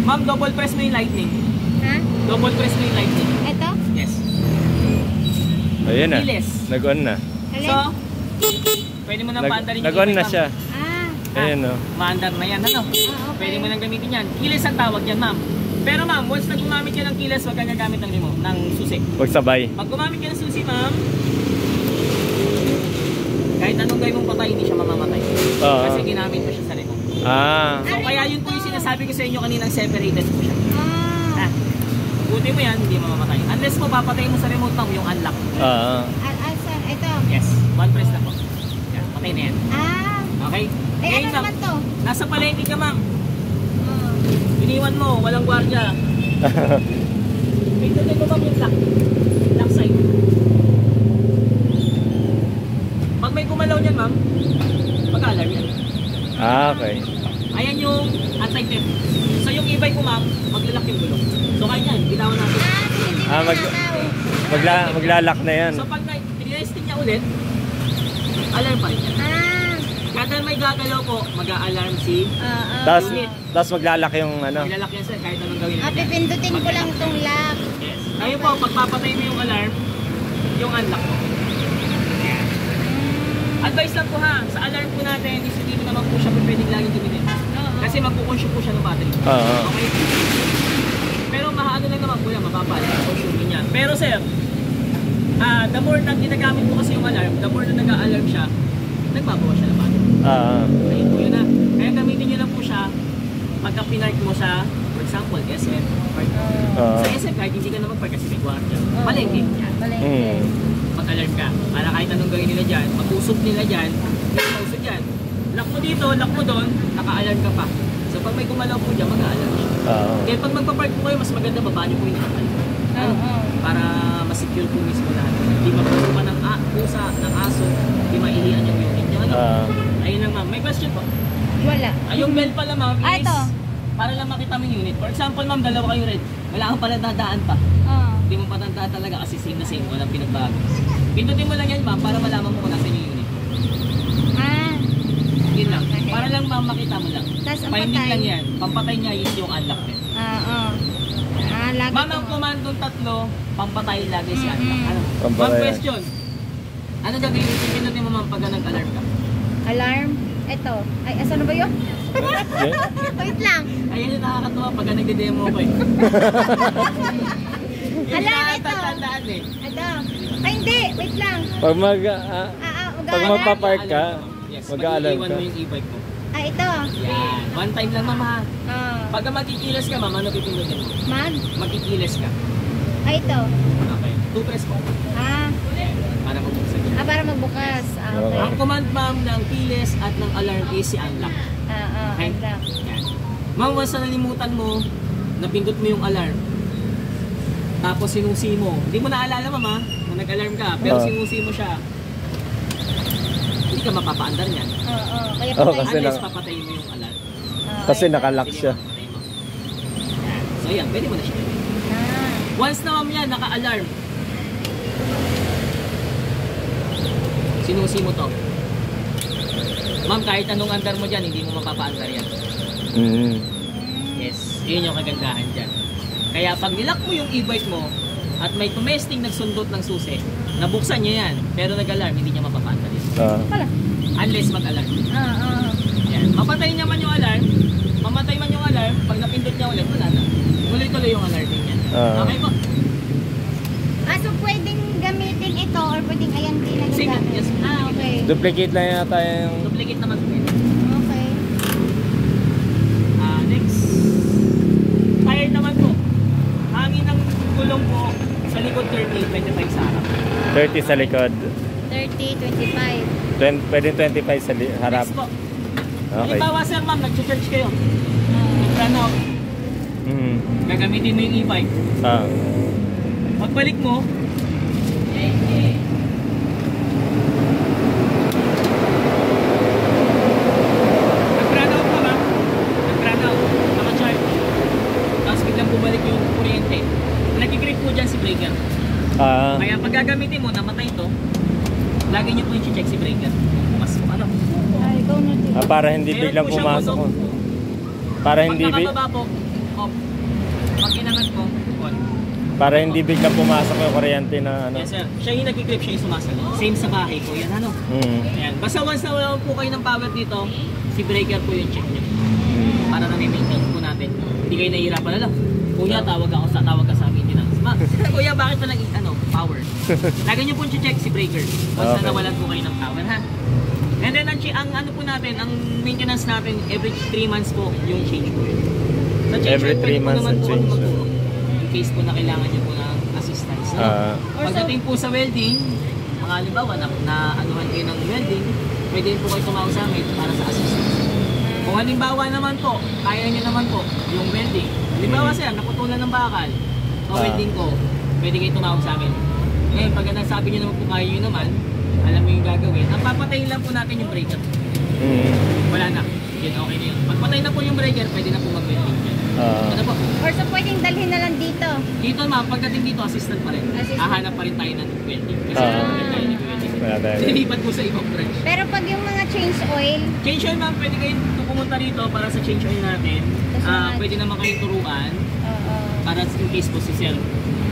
Ma'am, double press mo yung lightning. Ha? Double press mo yung lightning. Ito? Yes. Ayun na. Keyless. Nag-on na. Alin? So, pwede mo nang paandarin yung Nag-on na ma'am. siya. Ayun o. Maandar na yan, ano? Okay. Pwede mo nang gamitin yan. Keyless ang tawag yan, ma'am. Pero ma'am, once na gumamit ka ng keyless, huwag ka gagamit ng remote, ng susi. Huwag sabay. Pag gumamit ka ng susi, ma'am, kahit anong gawin mong patay, hindi siya mamamatay. Kasi ginamit mo siya sa remote. So kaya yun po yung sinasabi ko sa inyo kaninang separated po siya. Buti mo yan, hindi mamamatay. Unless mo papatay mo sa remote, ma'am, yung unlock. Alsan, ito. Yes, one press na po. Yan, patay na yan. Okay? Ano naman to? Nasa palengke ka, ma'am. Iniwan mo, walang gwardiya. Pindutin mo ma'am yung lock side. Pag may gumalaw niyan, ma'am, mag-alarm yan. Okay. Ayan yung anti-theft. So yung e-bike ko, ma'am, maglalak yung gulong. So kaya yan, bitawan natin. Maglalak na yan. So pag i-testing niya ulit, alarm pa rin yan. Kada may gagalaw po, mag-a-alarm si Tapos maglalak yung ano. maglalak yan sir, kahit anong gawin. Pipindutin ko lang itong lock. Yes. Ngayon po, pagpapatay mo yung alarm, yung unlock po. Yan. Advice lang po ha, sa alarm po natin, hindi mo naman po siya pwedeng laging gamitin. Kasi magkukonsume po siya ng battery. Okay? Pero mahaano lang naman po yan, mapapal. Consume niya. Pero sir, the more na ginagamit mo kasi yung alarm, the more na nag-a-alarm siya, nagbabawas siya ng battery. Ayun po yun na. Kaya gamitin nyo lang po siya pagka pinark mo sa, for example, SM. Sa SM kahit hindi ka na mag-park kasi may gwardiya. Palengke. Mag-alarm ka. Para kahit anong gawin nila dyan, mag-usok nila dyan, hindi ka mausok dyan. Lock mo dito, lock mo doon, naka-alarm ka pa. So pag may gumalaw po dyan, mag-alarm siya. Kaya pag magpa-park po kayo, mas maganda baba nyo po yung nakapal. Para ma-secure po mismo lahat. Hindi mapasukan ng pusa, ng aso, hindi maihiyan yung unit nyo. Ayun lang ma'am. May question po? Wala. Yung bell pala ma'am is ito. para lang makita mo yung unit. For example ma'am, dalawa kayo red. Wala kang pala dadaan pa. Hindi mo patandaan talaga kasi same na same. Walang pinagbago. Pindutin mo lang yan ma'am para malaman mo kung nasa yung unit. Yun lang. Para lang ma'am makita mo lang. Finding lang yan. Pampatay niya yung unlock din. Ma'am, ang komandong tatlo, pampatay lagi si unlock. Ma'am, question. Ano gagawin mo? Pindutin mo ma'am pag nag-alarm ka? Alarm? Ito. Ay, asan na ba yun? Wait lang. Ayun yung nakakatuwa pag nagde-demo ko eh. Alarm, ito. Tandaan eh. Ito. Ay, hindi. Wait lang. Pag magpapark ka, mag-a-alarm Mag-iwan ka. mo yung e-bike mo. Ito. Yan. One time lang ma'am ha. Pag magkikilos ka ma'am, ano pipindutin mo? Magkikilos ka. Ito. Okay. Two press po. Para magbuksan yun. Para magbukas. Okay. Ang command ma'am ng keyless at ng alarm is si unlock. Okay? Unlock. Yan. Ma'am, once na nalimutan mo, napindot mo yung alarm. Tapos sinusi mo. Hindi mo naalala ma'am ha, na nag-alarm ka. Pero sinusi mo siya. Hindi ka mapapaandar niyan. Kaya kasi unless papatayin mo yung alarm. Kasi nakalock siya. Yan. So yan, pwede mo na siya. Once na ma'am yan, naka-alarm. Sinusi mo to. Ma'am, kahit anong andar mo dyan, hindi mo mapapaandar yan. Yes, yun yung kagandahan dyan. Kaya pag nilock mo yung e-bike mo at may tumesting nagsundot ng susi, nabuksan niya yan, pero nag-alarm, hindi niya mapapaandar yan. Unless mag-alarm. Yan. Mapatay niya man yung alarm, mamatay man yung alarm, pag napindot niya ulit, wala na. Tuloy-tuloy yung alarming niya. Okay po? So pwedeng gamitin ito or pwedeng ayan din na Sige, yes. Okay. Duplicate lang yata yung... Duplicate naman po yun. Okay. Next. Tire naman po. Hangin ng gulong po sa likod 30, 25 sa harap. 30 sa likod. 30, 25. Pwede 25 sa harap. Next po. Okay. Halimbawa sir ma'am, nag-charge kayo. Nag-run out. Gagamitin mo yung e-bike. Pagbalik mo, nag-run out ka ma'am. Nag-run out. Naka-charge. Tapos biglang bumalik yung kuryente. Nag-grip po dyan si breaker. Kaya pag gagamitin mo, namatay ito, lagi nyo po yung check si breaker. Pumasok. Ano? Ay, ikaw na din. Para hindi biglang pumasok. Para hindi pag nakababa po, off. Pag inangat ko, on. Para hindi bigla pumasok yung kuryente na ano. Yes sir, siya yung nag-clip, siya yung sumasalo. Same sa bahay ko, yan ano. Ayan. Basta once na wala po kayo ng power dito, si breaker po yung check niyo. Para na may maintenance po natin. Hindi kayo nahihirapan na lang. Kuya, tawag ka sa maintenance. Kuya, bakit pa power? Lagi niyo po check si breaker. Once na nawalan po kayo ng power, ha? And then, ang ano po natin, ang maintenance natin, every 3 months po yung change po yun. Sa change Every 3 months ang change. In case po na kailangan niyo po ng assistance. Pagdating po sa welding, mga halimbawa na anuhan kayo ng welding, pwede po kayo tumawag sa amin para sa assistance. Kung halimbawa naman po, kaya niyo naman po yung welding. Halimbawa sir, naputulan ng bakal, welding ko, pwede kayo tumawag sa amin. Ngayon, pag nasabi niyo naman po kaya niyo naman, alam mo yung gagawin, ang papatayin lang po natin yung breaker. Wala na. Yun, okay na yun. Pagpatay na po yung breaker, pwede na po mag-welding yan. Ano po? Or so pwedeng dalhin na lang dito. Dito ma'am, pagdating dito, assistant pa rin. Hahanap pa rin tayo ng welding. Kasi tayo nag-welding. Lilipat po sa ibang branch. Pero pag yung mga change oil, Change oil ma'am, pwede kayo pumunta rito para sa change oil natin. Pwede naman kayo turuan para in case po si sir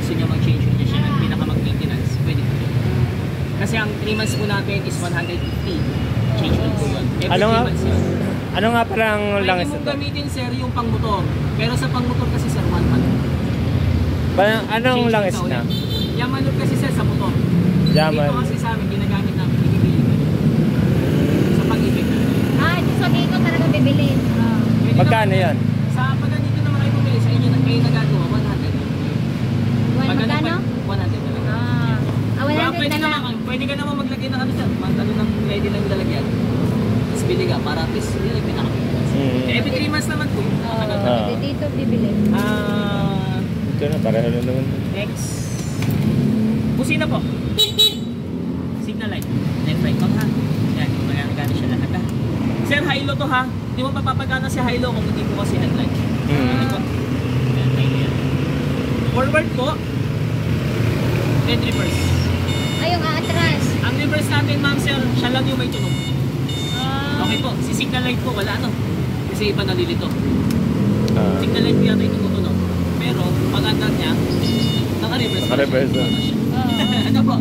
gusto nyo mag-change oil niya siya ng pinaka-mag-maintenance. Pwede po. Kasi ang 3 months po natin is 150. Change oil po yun. Every 3 months yun. Ano nga pala ang langis Pwede ito? mong gamitin sir yung pang-motor. Pero sa pang-motor kasi sir, 1 month. Anong Change langis oil na? ulit. Yamanol kasi sir sa motor. Yaman. Dito kasi sa amin, ginagamit namin, binibili ko. Sa pag-ibig na. so dito talaga bibili. Pwede Magkano naman, yan? Sa pag dito naman kayo bumili, sa inyo na kayo nagagawa, 100. Magkano? 100 na lang. 100 Pwede na lang. Pwede ka naman maglagay ng ano sir, ng ready lang lalagyan. Tapos bili ka para at least yun yung pinaka-maintenance. Every 3 months naman po yun. Dito bibili. Ito na, pareho lang naman. Next. Busina po. Signal light. Left right lang ha. Yan, magagana siya lahat ha. Sir, high-low to ha. Hindi mo papapagana si high-low kung hindi po kasi headlight. Ano po? Yan, high-low yan. Forward po. Then reverse. Ay, yung atras. Ang reverse natin ma'am sir, siya lang yung may tunog. Okay po, si signal light po wala no. Kasi iba nalilito. Signal light po yata yung tumutunog. Pero pag andar niya, naka-reverse. Naka-reverse na. Ano po?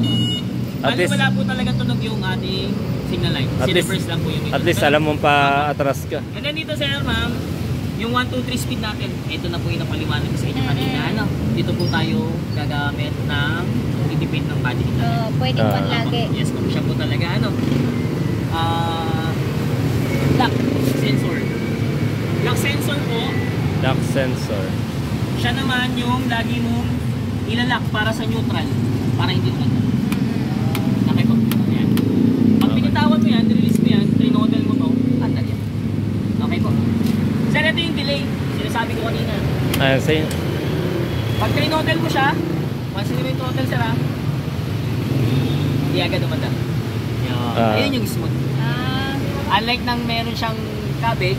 At least, wala po talaga tunog yung ating signal light. Si reverse lang po yung at least alam mo pa atras ka. And then dito sir ma'am, yung 1, 2, 3 speed natin, ito na po yung napaliwanag ko sa inyo kanina. Ano? Dito po tayo gagamit ng titipid ng body nito. Pwede pa lagi. Yes po, siya po talaga ano. Lock sensor. Lock sensor po, Lock sensor. siya naman yung lagi mong ilalak para sa neutral. Para hindi tumanda. Okay po. Ayan. Pag pinitawan mo yan, release mo yan, trinodal mo to, andal yan. Okay po. Sir, ito yung delay. Sinasabi ko kanina. Same. Pag trinodal mo siya, once mo yung total sir ha, hindi agad umanda. Ayun yung smooth. Unlike nang meron siyang kabig,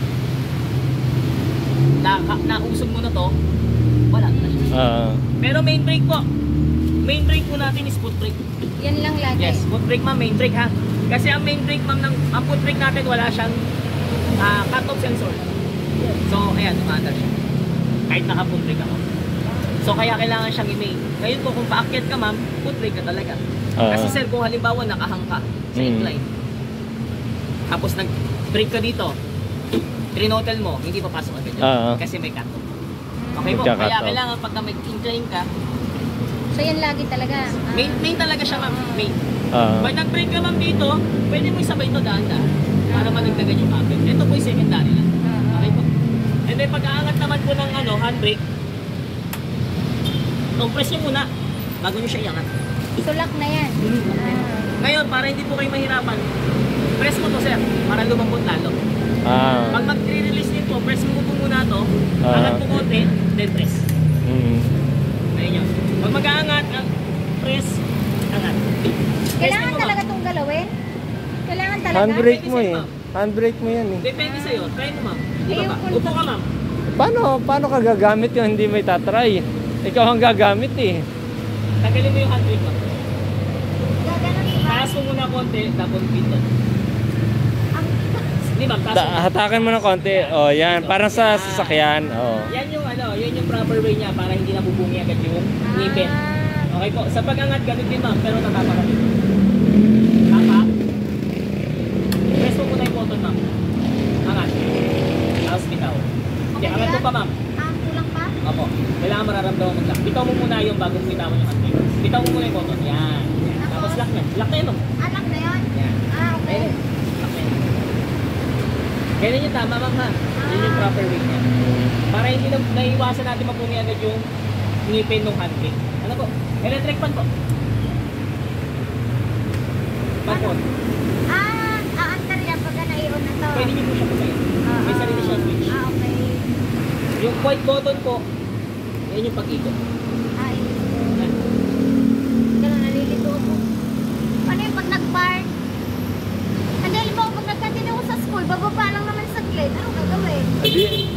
nausog mo na to, wala na siya. Pero main brake po. Main brake po natin is foot brake. Yan lang lagi. Yes, foot brake ma'am, main brake ha. Kasi ang main brake ma'am, ang foot brake natin wala siyang cut-off sensor. So, ayan, umanda siya. Kahit naka-foot brake ako. So, kaya kailangan siyang i-main. Ngayon po, kung paakyat ka ma'am, foot brake ka talaga. Kasi sir, kung halimbawa nakahang ka sa incline, tapos nag-brake ka dito, trinodal mo, hindi papasok agad yun. Kasi may cut-off. Okay po, kaya kailangan pagka may incline ka, so yan lagi talaga. main talaga siya ma'am, main. Pag nag-brake ka ma'am dito, pwede mo isabay ito daan-daan para managdagan yung kabel. Ito po yung secondary lang. Okay po. And then pag-aangat naman po ng handbrake, compress nyo muna bago nyo siya iangat. Sulak na yan. Ngayon, para hindi po kayo mahirapan, press mo to sir, para lumambot lalo. Pag mag-release nito, press mo po muna to, angat po konti, then press. Ayun yun. Pag mag-aangat, press, angat. Kailangan talaga itong galawin? Kailangan talaga? Handbrake mo eh. Handbrake mo yan eh. Depende sa'yo. Try mo ma'am. Di ba ba? Upo ka ma'am. Paano ka gagamit yung hindi may tatry? Ikaw ang gagamit eh. Tagalin mo yung handbrake ma'am. Gaganon ba? Taas mo muna konti, tapos pindot. Hindi Hindi ma'am, taas mo. Hatakan mo ng konti. Oh, yan. Parang sa sasakyan. Oh. Yan yung yan yung proper way niya para hindi nabubungi agad yung ngipin. Okay po, sa pag-angat ganun din ma'am, pero natatakapin. Tapa. Press mo muna yung button ma'am. Angat. Tapos bitaw. Okay, angat mo pa ma'am. Kulang pa? Opo, kailangan mararamdaman mag-lock. Bitaw mo muna yung bagong bitawan yung handbrake. Bitaw mo muna yung button. Yan. Tapos lock na. Lock na yun ma'am. Anak na yun? Yan. Okay. Ayun. Lock na yun. Ganyan yung tama ma'am ha. Yun yung proper way niya. Para hindi na naiwasan natin mabungi agad yung ngipin ng handbrake. Ano po? Electric fan po. Fan po. Aantar yan pag naion na to. Pwede niyo po siya pumayin. May sarili siyang switch. Okay. Yung white button po, yan yung pag-ikot. Ay, Yan. gano'n nalilito ako. Ano yung pag nag-park? Hindi, halimbawa pag nagkatid ako sa school, bababa lang naman sa gate. Ano gagawin?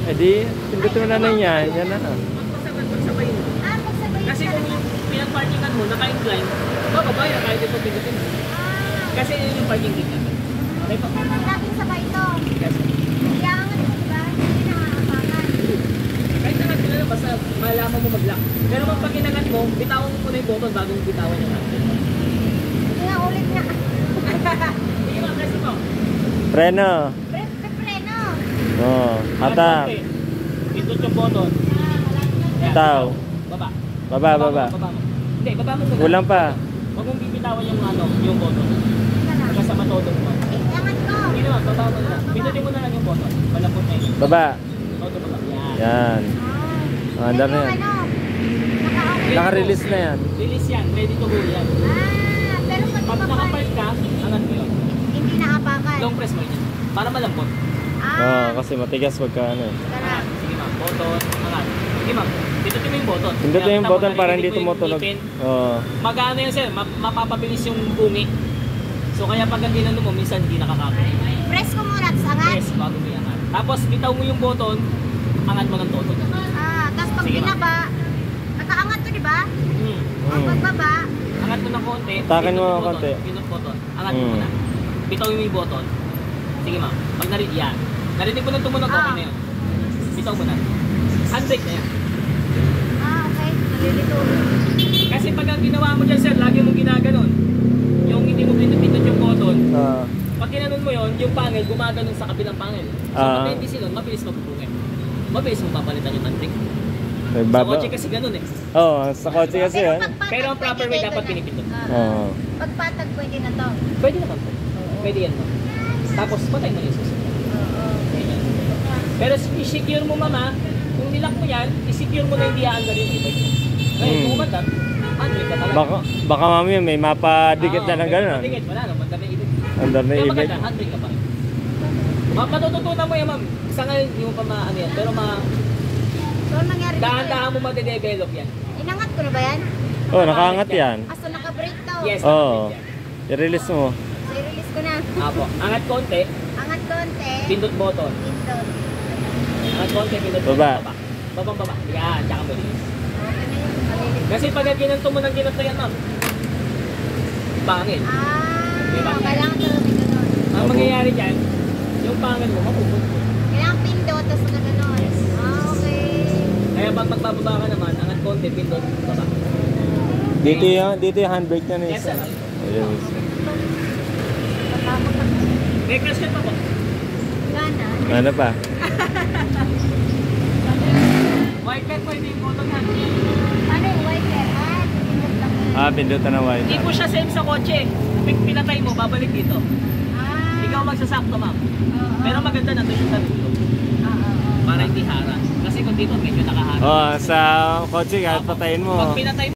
Edi, pindutin mo na na yan. Yan na. Pagsabay mo. Pagsabay Kasi kung yung pinag-parkingan mo, naka-incline, bababa yan kahit ito pindutin mo. Kasi yun yung parking gate natin. Okay po? Pag natin sabay ito. Yes. Kaya nga, diba? Hindi nakakapangan. Kahit nangat ko na lang, basta malaman mo mag-lock. Pero pag inangat mo, bitawan mo muna yung button bago mo bitawan yung handbrake. Hindi nga, ulit nga. Sige ma'am, press mo. Preno. Preno. Oh, hata. Pindot yung button. Yan, Bitaw. Baba. Baba. Baba mo. Hindi, baba mo muna. Kulang pa. Huwag mong bibitawan yung button. Hanggang sa matodong mo. Angat ko. Hindi naman, baba mo na lang. Pindutin mo na lang yung button. Malapot na yun. Baba. Todo mo lang. Yan. Yan. Ah, andar na yan. Naka-release na yan. Release yan. Ready to go yan. Pero Pag nakapark ka, angat mo yun. hindi naapakan. Long press mo yun. Para malambot. Oh, kasi matigas pagka ano. Angat. Sige ma'am. Button. Angat. Sige ma'am. Pindutin mo yung button. Pindutin yung Kaya button kita mo, para hindi narinig mo yung tumutunog. ngipin. Oh. Mag-ano yan sir, mapapabilis yung bungi. So kaya pag ginano mo, minsan hindi nakakapit. Press ko muna, tapos angat. Press bago mo iangat. Tapos bitaw mo yung button, angat mo ng todo. Tapos pag Sige, ma'am. binaba, nakaangat to, di ba? Hmm. Pag pagbaba, Angat mo ng konti. Takin mo pindot yung ng button, konti. Pindot button. Angat mo Hmm. muna. Bitaw mo yung button. Sige ma'am. Pag narinig yan. Narinig mo na tumunog okay na yun. Bitaw mo na. Handbrake na yan. okay. Nalilito. Kasi pag ang ginawa mo dyan sir, lagi mong ginaganon. Yung hindi mo pindot yung button. Ah. Pag ginanon mo yon, yung panel gumaganon sa kabilang panel. So pag hindi sinon, mabilis magbubungin. Mabilis mo papalitan yung handbrake. Sa kotse kasi ganun eh. Oh, sa kotse kasi yan. Pero ang proper way dapat pinipindot. Oh. Pagpatag pwede na to. Pwede naman po. Pwede yan ma'am. Tapos patay mo yung susunod. Ganyan. Pero i-secure mo mama, kung nilak mo yan, i-secure mo na hindi aanggal yung e-bike mo. Ngayon, kung umandat, handbrake ka talaga. Baka mamaya may mapadikit na ng gano'n. Mapadikit, wala no, mandar na ibig. Andar na Kaya ibig. maganda, handbrake ka pa rin. Matututunan mo yan ma'am. Sa ngayon, hindi mo pa ano yan. Pero So, anong nangyari dito? dahan-dahan mo madedevelop yan. Inangat ko na ba yan? Oh, nakaangat yan. So, naka-break to. Yes, Oh. nakapit yan. I-release mo. So, i-release ko na. Apo, angat konti, Angat konti. pindot button. Pindot. Angat konti, pindot Baba. Babang baba. Yan, tsaka mo release. Okay na yun. Malilito. Kasi pag ginanto mo ng ginanto yan ma'am, pangil. Diba? Kailangan talaga may ganon. Ang Opo. mangyayari dyan, yung pangil mo, mapupunto. Kailangan pindot, tapos na ganon. Okay. Kaya pag magbababa ka naman, angat konti, pindot, baba. Dito yung handbrake niya na Yes, isa. sir. Ayun. Tapos na. May crash ka pa po. Wala na. Ano pa? White light po, ito yung button yan. Ano yung wiper? Pindot lang yun. Pindutan na white. Hindi po siya same sa kotse. Pag pinatay mo, babalik dito. Ikaw magsasakto ma'am. Pero maganda na doon sa dulo. Para hindi harang. Kasi kung dito medyo nakaharang. Oh, sa kotse kahit patayin mo. Pag pinatay